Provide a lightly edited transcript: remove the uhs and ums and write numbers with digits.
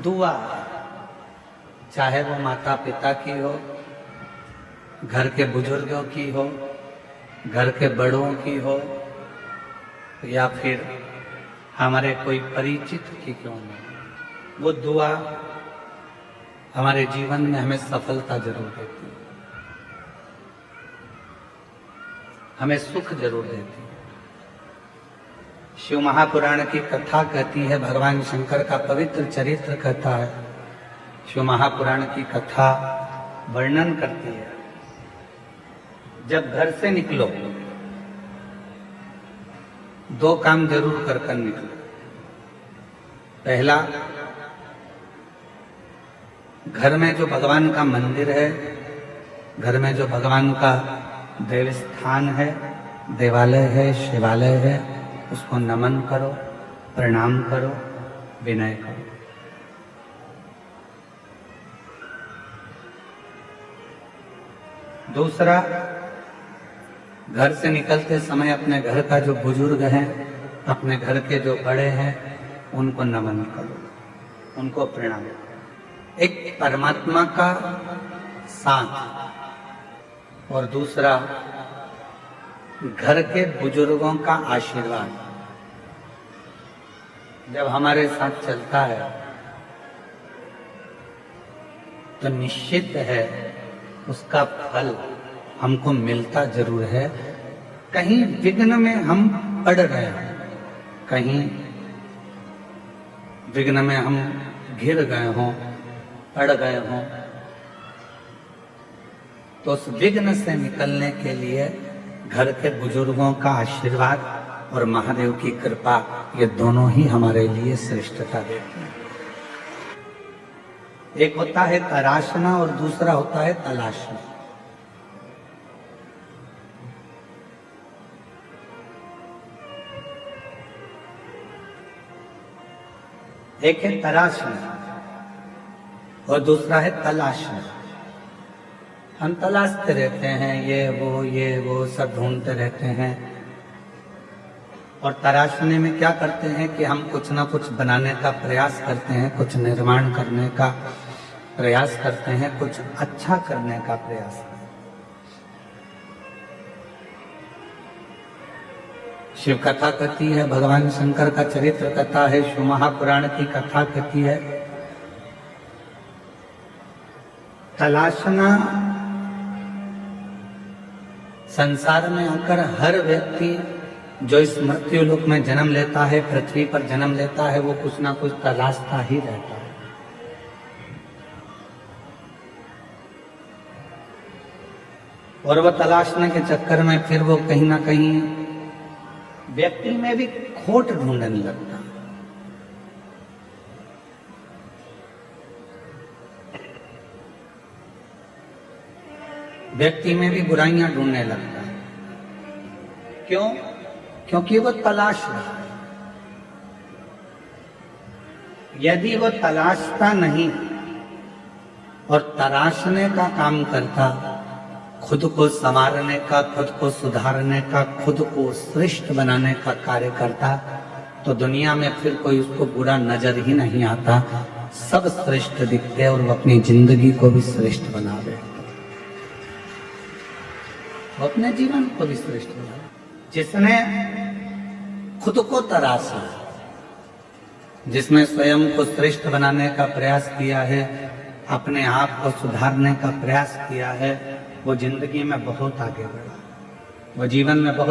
दुआ चाहे वो माता पिता की हो, घर के बुजुर्गों की हो, घर के बड़ों की हो, या फिर हमारे कोई परिचित की क्यों नहीं, वो दुआ हमारे जीवन में हमें सफलता जरूर देती है, हमें सुख जरूर देती है। शिव महापुराण की कथा कहती है, भगवान शंकर का पवित्र चरित्र कहता है, शिव महापुराण की कथा वर्णन करती है, जब घर से निकलो दो काम जरूर कर कर निकलो। पहला, घर में जो भगवान का मंदिर है, घर में जो भगवान का देव स्थान है, देवालय है, शिवालय है, उसको नमन करो, प्रणाम करो, विनय करो। दूसरा, घर से निकलते समय अपने घर का जो बुजुर्ग हैं, अपने घर के जो बड़े हैं, उनको नमन करो, उनको प्रणाम करो। एक परमात्मा का साथ और दूसरा घर के बुजुर्गों का आशीर्वाद जब हमारे साथ चलता है तो निश्चित है उसका फल हमको मिलता जरूर है। कहीं विघ्न में हम पड़ गए हैं, कहीं विघ्न में हम घिर गए हों, पड़ गए हों, तो उस विघ्न से निकलने के लिए घर के बुजुर्गों का आशीर्वाद और महादेव की कृपा, ये दोनों ही हमारे लिए श्रेष्ठता देते हैं। एक होता है तराशना और दूसरा होता है तलाशना। एक है तराशना और दूसरा है तलाशना। हम तलाशते रहते हैं, ये वो सब ढूंढते रहते हैं, और तराशने में क्या करते हैं कि हम कुछ ना कुछ बनाने का प्रयास करते हैं, कुछ निर्माण करने का प्रयास करते हैं, कुछ अच्छा करने का प्रयास करते हैं। शिव कथा कहती है, भगवान शंकर का चरित्र कथा है, शिव महापुराण की कथा कहती है, तलाशना संसार में आकर हर व्यक्ति जो इस मृत्यु लोक में जन्म लेता है, पृथ्वी पर जन्म लेता है, वो कुछ ना कुछ तलाशता ही रहता है। और वो तलाशने के चक्कर में फिर वो कहीं ना कहीं व्यक्ति में भी खोट ढूंढने लगता है। व्यक्ति में भी बुराइयां ढूंढने लगता है। क्यों? क्योंकि वो तलाश रहा है। यदि वो तलाशता नहीं और तराशने का काम करता, खुद को संवारने का, खुद को सुधारने का, खुद को श्रेष्ठ बनाने का कार्य करता, तो दुनिया में फिर कोई उसको बुरा नजर ही नहीं आता। सब श्रेष्ठ दिखते और वो अपनी जिंदगी को भी श्रेष्ठ बना दे, वो अपने जीवन को भी श्रेष्ठ बना। जिसने खुद को तराशा, जिसने स्वयं को श्रेष्ठ बनाने का प्रयास किया है, अपने आप को सुधारने का प्रयास किया है, वो जिंदगी में बहुत आगे बढ़ा, वो जीवन में बहुत